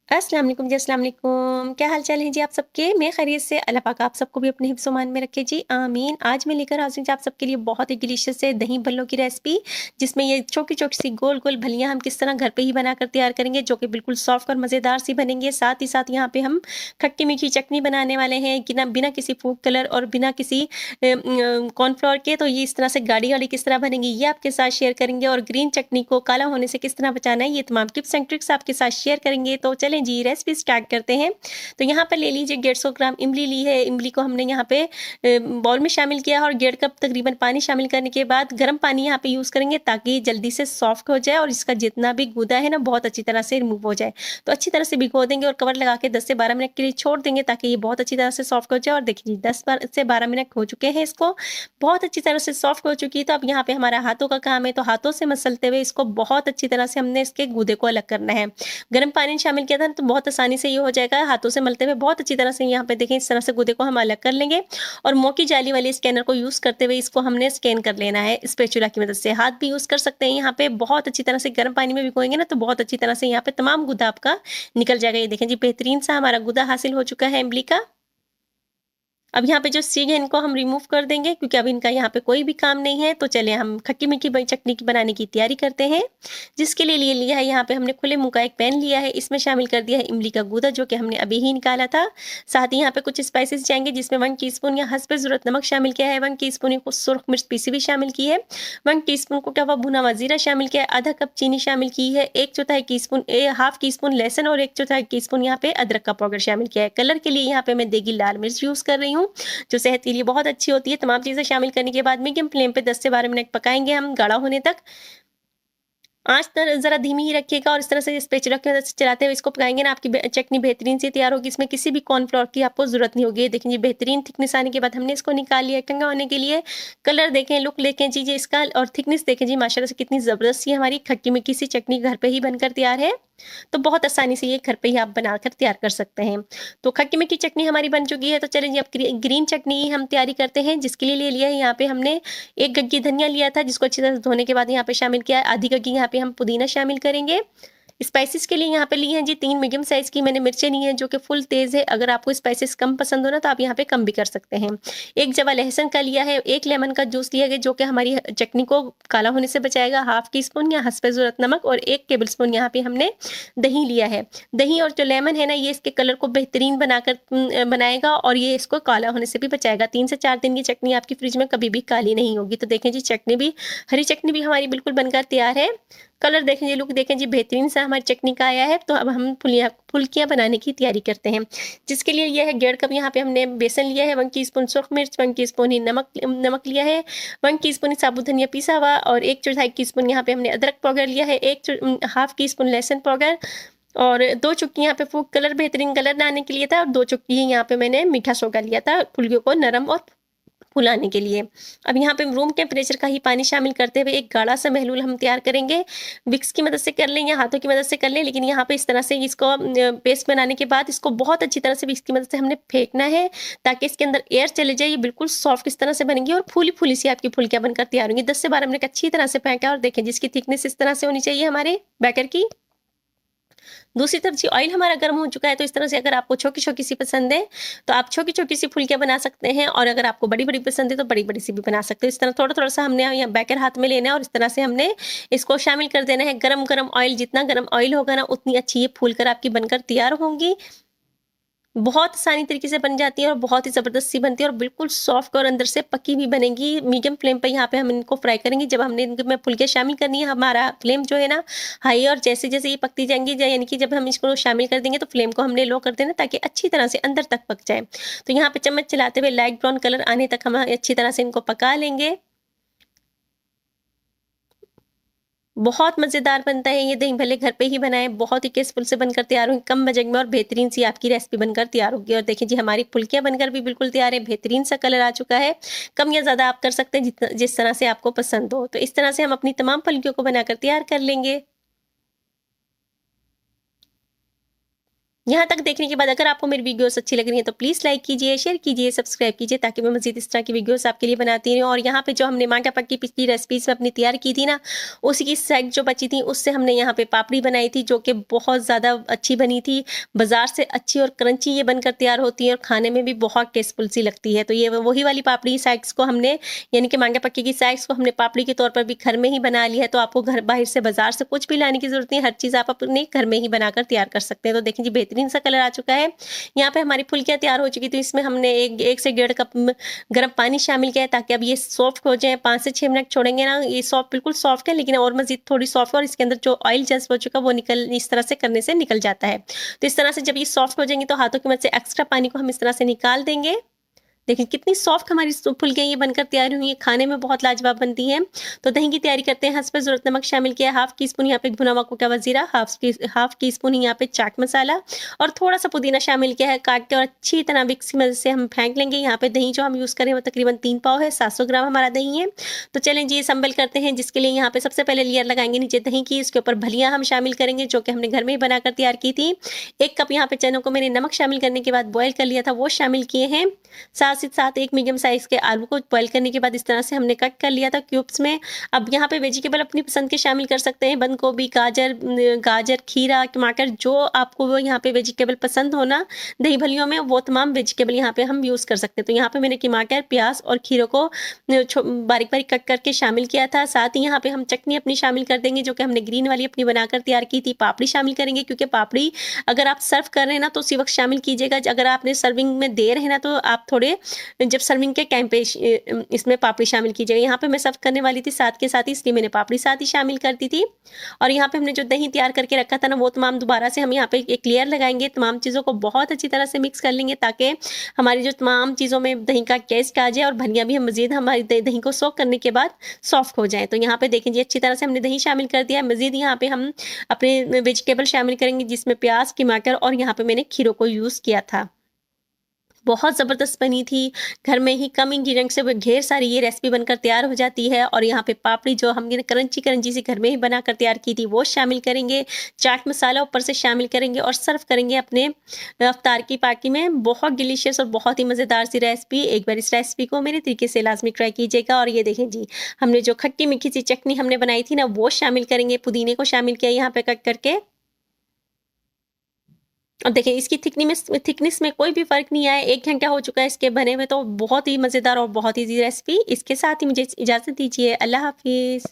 अस्सलाम वालेकुम जी, अस्सलाम वालेकुम। क्या हाल-चाल है जी आप सबके? मैं खैरियत से, अल्लाह पाक आप सबको भी अपने हिफ्ज़-ओ-मान में रखे जी, आमीन। आज मैं लेकर हाज़िर हूँ जी आप सबके लिए बहुत ही डिलीशियस से दही भल्लों की रेसिपी, जिसमें ये छोटी-छोटी सी गोल-गोल भल्लियाँ हम किस तरह घर पे ही बनाकर तैयार करेंगे, जो कि बिल्कुल सॉफ्ट और मज़ेदार सी बनेंगे। साथ ही साथ यहाँ पे हम खट्टी-मीठी चटनी बनाने वाले हैं, कि ना बिना किसी फूड कलर और बिना किसी कॉर्नफ्लोर के। तो ये इस तरह से गाढ़ी-गाढ़ी किस तरह बनेंगी, ये आपके साथ शेयर करेंगे और ग्रीन चटनी को काला होने से किस तरह बचाना है, ये तमाम टिप्स एंड ट्रिक्स आपके साथ शेयर करेंगे। तो चलें जी, रेसिपी स्टार्ट करते हैं। तो यहाँ पर ले लीजिए 150 ग्राम इमली ली है। इमली को हमने यहाँ पे बाउल में शामिल किया है और 1.5 कप तकरीबन पानी शामिल करने के बाद गर्म पानी यहाँ पे यूज़ करेंगे, ताकि ये जल्दी से सॉफ्ट हो जाए और इसका जितना भी गूदा है ना, बहुत अच्छी तरह से रिमूव हो जाए। तो अच्छी तरह से भिगो देंगे और कवर लगा के 10 से 12 मिनट के लिए छोड़ देंगे, ताकि ये बहुत अच्छी तरह से सॉफ्ट हो जाए। और देखिए जी, 10 से 12 मिनट हो चुके हैं इसको, बहुत अच्छी तरह से सॉफ्ट हो चुकी है। तो अब यहाँ पे हमारा हाथों का काम है, तो हाथों से मसलते हुए इसको बहुत अच्छी तरह से हमने इसके गूदे को अलग करना है। गर्म पानी शामिल किया था ना, तो बहुत आसानी से ये हो जाएगा। हाथों से मलते हुए बहुत अच्छी तरह से यहाँ पे देखें, इस तरह से गूदे को हम अलग कर लेंगे और मोटी जाली वाले स्कैनर को यूज़ करते हुए इसको हमने स्कैन कर लेना है स्पैचुला की मदद से। हाथ भी यूज़ कर सकते हैं यहाँ पे। बहुत अच्छी तरह से गर्म पानी में भिगोएंगे ना, तो बहुत अच्छी तरह से यहाँ पे तमाम गूदा आपका निकल जाएगा। ये देखें जी, बेहतरीन सा हमारा गूदा हासिल हो चुका है इमली का। अब यहाँ पे जो सीग है इनको हम रिमूव कर देंगे, क्योंकि अब इनका यहाँ पे कोई भी काम नहीं है। तो चलिए हम खट्टी-मीठी चटनी की बनाने की तैयारी करते हैं। जिसके लिए लिया है यहाँ पे हमने खुले मुँह का एक पैन लिया है, इसमें शामिल कर दिया है इमली का गूदा, जो कि हमने अभी ही निकाला था। साथ ही यहाँ पे कुछ स्पाइसेस जाएँगे, जिसमें 1 टीस्पून या हस्ब ज़रूरत नमक शामिल किया है, 1 टीस्पून को सुर्ख मिर्च पीसी हुई शामिल की है, 1 टीस्पून कुटा हुआ भुना हुआ ज़ीरा शामिल किया है, आधा कप चीनी शामिल की है, 1/4 टीस्पून हाफ टी स्पून लहसुन और 1/4 टीस्पून यहाँ पे अदरक का पाउडर शामिल किया है। कलर के लिए यहाँ पे मैं देगी लाल मिर्च यूज़ कर रही हूँ, जो सेहत के लिए बहुत अच्छी होती है। तमाम चीज़ें शामिल करने के बाद मीडियम फ्लेम पे 10 से 12 मिनट पकाएँगे हम गाढ़ा होने तक। आँच तर ज़रा धीमी ही रखिएगा और इस तरह से स्पैचुला की मदद से चलाते हुए इसको पकाएँगे ना, आपकी चटनी बेहतरीन से तैयार होगी। इसमें किसी भी कॉर्नफ्लोर की आपको ज़रूरत नहीं होगी। ये देखें जी, बेहतरीन थिकनेस आने के बाद हमने इसको निकाल लिया ठंडा होने के लिए। कलर देखें, लुक देखें जी इसका, और थिकनेस देखें जी, माशाल्लाह से कितनी ज़बरदस्त सी हमारी खट्टी-मीठी सी चटनी घर पे ही बनकर तैयार है। तो बहुत आसानी से ये घर पे ही आप बनाकर तैयार कर सकते हैं। तो खट्टी-मीठी चटनी हमारी बन चुकी है, तो चलिए जी अब ग्रीन चटनी हम तैयारी करते हैं। जिसके लिए ले लिया है यहाँ पे हमने 1 गड्डी धनिया लिया था, जिसको अच्छी तरह से धोने के बाद यहाँ पे शामिल किया है। आधी गड्डी यहाँ पे हम पुदीना शामिल करेंगे। स्पाइसेस के लिए यहाँ पे लिए हैं जी 3 मीडियम साइज़ की मैंने मिर्चें ली हैं, जो कि फुल तेज़ है। अगर आपको स्पाइसेस कम पसंद हो ना, तो आप यहाँ पे कम भी कर सकते हैं। 1 जवा लहसुन का लिया है, 1 लेमन का जूस लिया है, जो कि हमारी चटनी को काला होने से बचाएगा। हाफ टी स्पून या हस्ब ज़रूरत नमक और 1 टेबलस्पून यहाँ पे हमने दही लिया है। दही और जो लेमन है ना, ये इसके कलर को बेहतरीन बनाकर बनाएगा और ये इसको काला होने से भी बचाएगा। 3 से 4 दिन की चटनी आपकी फ्रिज में कभी भी काली नहीं होगी। तो देखें जी, चटनी भी, हरी चटनी भी हमारी बिल्कुल बनकर तैयार है। कलर देखें जी, लुक देखें जी, बेहतरीन सा हमारी चटनी का आया है। तो अब हम फुल्कियाँ बनाने की तैयारी करते हैं। जिसके लिए यह है 1.5 कप यहाँ पे हमने बेसन लिया है, 1 टीस्पून सुर्ख मिर्च, 1 टीस्पून ही नमक लिया है, 1 टीस्पून ही साबुत धनिया पिसा हुआ और 1/4 टीस्पून यहाँ पे हमने अदरक पाउडर लिया है, हाफ टीस्पून लहसुन पाउडर और 2 चुटकी यहाँ पे फूड कलर, बेहतरीन कलर लाने के लिए था, और 2 चुटकी ही यहाँ पे मैंने मीठा सोडा लिया था फुल्कियों को नरम और फुलाने के लिए। अब यहाँ पे रूम टेम्परेचर का ही पानी शामिल करते हुए एक गाढ़ा सा महलूल हम तैयार करेंगे। विक्स की मदद से कर लें या हाथों की मदद से कर लें, लेकिन यहाँ पे इस तरह से इसको पेस्ट बनाने के बाद इसको बहुत अच्छी तरह से विक्स की मदद से हमने फेंटना है, ताकि इसके अंदर एयर चले जाए। ये बिल्कुल सॉफ्ट इस तरह से बनेगी और फूली-फूली सी आपकी फुल्कियाँ बनकर तैयार होंगी। 10 से 12 मिनट अच्छी तरह से फेंटा और देखें जिसकी थिकनेस इस तरह से होनी चाहिए हमारे बैटर की। दूसरी तरफ जी ऑयल हमारा गर्म हो चुका है, तो इस तरह से अगर आपको छोटी-छोटी सी पसंद है, तो आप छोटी-छोटी सी फुल्कियाँ बना सकते हैं, और अगर आपको बड़ी-बड़ी पसंद है, तो बड़ी-बड़ी सी भी बना सकते हो। इस तरह थोड़ा-थोड़ा सा हमने यहाँ बैटर हाथ में लेना है और इस तरह से हमने इसको शामिल कर देना है। गरम-गरम ऑयल, जितना गरम ऑयल होगा ना, उतनी अच्छी ये फूल कर आपकी बनकर तैयार होंगी। बहुत आसानी तरीके से बन जाती है और बहुत ही ज़बरदस्त सी बनती है और बिल्कुल सॉफ्ट और अंदर से पकी हुई बनेगी। मीडियम फ्लेम पे यहाँ पे हम इनको फ्राई करेंगे। जब हमने इनमें फुल्कियाँ शामिल करनी है, हमारा फ्लेम जो है ना हाई, और जैसे-जैसे ये पकती जाएँगी, यानी कि जब हम इसको शामिल कर देंगे, तो फ्लेम को हमने लो कर देना, ताकि अच्छी तरह से अंदर तक पक जाए। तो यहाँ पे चम्मच चलाते हुए लाइट ब्राउन कलर आने तक हम अच्छी तरह से इनको पका लेंगे। बहुत मज़ेदार बनता है ये दही भल्ले, घर पे ही बनाएँ, बहुत ही टेस्टफुल से बनकर तैयार होंगे, कम बजट में, और बेहतरीन सी आपकी रेसिपी बनकर तैयार होगी। और देखिए जी, हमारी फुल्कियाँ बनकर भी बिल्कुल तैयार है, बेहतरीन सा कलर आ चुका है। कम या ज़्यादा आप कर सकते हैं, जिस तरह से आपको पसंद हो। तो इस तरह से हम अपनी तमाम फुल्कियों को बनाकर तैयार कर लेंगे। यहाँ तक देखने के बाद अगर आपको मेरी वीडियोस अच्छी लग रही हैं तो प्लीज़ लाइक कीजिए, शेयर कीजिए, सब्सक्राइब कीजिए ताकि मैं मज़ीद इस तरह की वीडियोस आपके लिए बनाती रहूँ। और यहाँ पे जो हमने मांगा पक्की पिछली रेसिपीज़ में अपनी तैयार की थी ना, उसी की सेक जो बची थी उससे हमने यहाँ पे पापड़ी बनाई थी जो कि बहुत ज़्यादा अच्छी बनी थी। बाज़ार से अच्छी और क्रंची ये बनकर तैयार होती है और खाने में भी बहुत टेस्टफुल सी लगती है। तो ये वही वाली पापड़ी सेक्स को हमने यानी कि मांगा पक्की की सेक्स को हमने पापड़ी के तौर पर भी घर में ही बना लिया है। तो आपको घर बाहर से बाज़ार से कुछ भी लाने की ज़रूरत नहीं है, हर चीज़ आप अपने घर में ही बनाकर तैयार कर सकते हैं। तो देखिए जी बेहतरीन सा कलर आ चुका है। यहाँ पे हमारी फुल्कियाँ तैयार हो चुकी थी, इसमें हमने 1 से डेढ़ कप गर्म पानी शामिल किया है ताकि अब ये सॉफ्ट हो जाए। 5 से 6 मिनट छोड़ेंगे ना, ये बिल्कुल सॉफ्ट है लेकिन और मज़ीद थोड़ी सॉफ्ट और इसके अंदर जो ऑयल जज़्ब हो चुका है वो इस तरह से करने से निकल जाता है। तो इस तरह से जब ये सॉफ्ट हो जाएँगी तो हाथों की मदद से एक्स्ट्रा पानी को हम इस तरह से निकाल देंगे। देखिए कितनी सॉफ्ट हमारी फुल्कियाँ ये बनकर तैयार हुई हैं, खाने में बहुत लाजवाब बनती हैं। तो दही की तैयारी करते हैं। हस्ब ज़रूरत नमक शामिल किया है, हाफ़ टी स्पून यहाँ पे भुना हुआ कुटा हुआ ज़ीरा, हाफ़ टी स्पून यहाँ पे चाट मसाला और थोड़ा-सा पुदीना शामिल किया है काट के और अच्छी तरह विक्स की मदद से हम फेंट लेंगे। यहाँ पे दही जो हम यूज़ कर रहे हैं वो तकरीबन 3 पाव है, 700 ग्राम हमारा दही है। तो चलें जी असम्बल करते हैं, जिसके लिए यहाँ पे सबसे पहले लेयर लगाएँगे नीचे दही की, इसके ऊपर भलियाँ हम शामिल करेंगे जो कि हमने घर में ही बनाकर तैयार की थी। 1 कप यहाँ पे चनों को मैंने नमक शामिल करने के बाद बॉयल कर लिया था, वो शामिल किए हैं। साथ ही साथ एक मीडियम साइज़ के आलू को बॉयल करने के बाद इस तरह से हमने कट कर लिया था क्यूब्स में। अब यहाँ पे वेजिटेबल अपनी पसंद के शामिल कर सकते हैं, बंद गोभी, गाजर, खीरा, टमाटर जो आपको वो यहाँ पे वेजिटेबल पसंद हो ना दही भल्लियों में, वो तमाम वेजिटेबल यहाँ पे हम यूज़ कर सकते हैं। तो यहाँ पे मैंने टमाटर, प्याज़ और खीरों को बारीक-बारीक कट करके शामिल किया था। साथ ही यहाँ पे हम चटनी अपनी शामिल कर देंगे जो कि हमने ग्रीन वाली अपनी बनाकर तैयार की थी। पापड़ी शामिल करेंगे क्योंकि पापड़ी अगर आप सर्व कर रहे हैं ना तो उसी वक़्त शामिल कीजिएगा। अगर आपने सर्विंग में दे रहे हैं ना तो आप थोड़े जब सर्विंग के टाइम पे इसमें पापड़ी शामिल कीजिएगा। यहाँ पे मैं सर्व करने वाली थी साथ के साथ ही, इसलिए मैंने पापड़ी साथ ही शामिल कर दी थी। और यहाँ पे हमने जो दही तैयार करके रखा था ना वो तमाम दोबारा से हम यहाँ पे एक लेयर लगाएँगे। तमाम चीज़ों को बहुत अच्छी तरह से मिक्स कर लेंगे ताकि हमारी जो तमाम चीज़ों में दही का टेस्ट आ जाए और भलियाँ भी हम मज़ीद हमारी दही को सोक करने के बाद सॉफ्ट हो जाएँ। तो यहाँ पे देखें जी अच्छी तरह से हमने दही शामिल कर दिया है। मज़ीद यहाँ पे हम अपने वेजिटेबल शामिल करेंगे जिसमें प्याज़, टमाटर और यहाँ पे मैंने खीरों को यूज़ किया था। बहुत ज़बरदस्त बनी थी। घर में ही कम इंग्रीडिएंट से ढेर सारी ये रेसिपी बनकर तैयार हो जाती है। और यहाँ पे पापड़ी जो हमने क्रंची-क्रंची सी घर में ही बनाकर तैयार की थी वो शामिल करेंगे। चाट मसाला ऊपर से शामिल करेंगे और सर्व करेंगे अपने इफ्तार की पार्टी में। बहुत डिलीशियस और बहुत ही मज़ेदार सी रेसिपी। एक बार इस रेसिपी को मेरे तरीके से लाज़मी ट्राई कीजिएगा। और ये देखें जी, हमने जो खट्टी-मीठी सी चटनी हमने बनाई थी ना वो शामिल करेंगे। पुदीने को शामिल किया यहाँ पे कट करके। अब देखिए इसकी थिकनेस में कोई भी फ़र्क नहीं आया। 1 घंटा हो चुका है इसके बने हुए, तो बहुत ही मज़ेदार और बहुत ईज़ी रेसिपी। इसके साथ ही मुझे इजाज़त दीजिए। अल्लाह हाफ़िज़।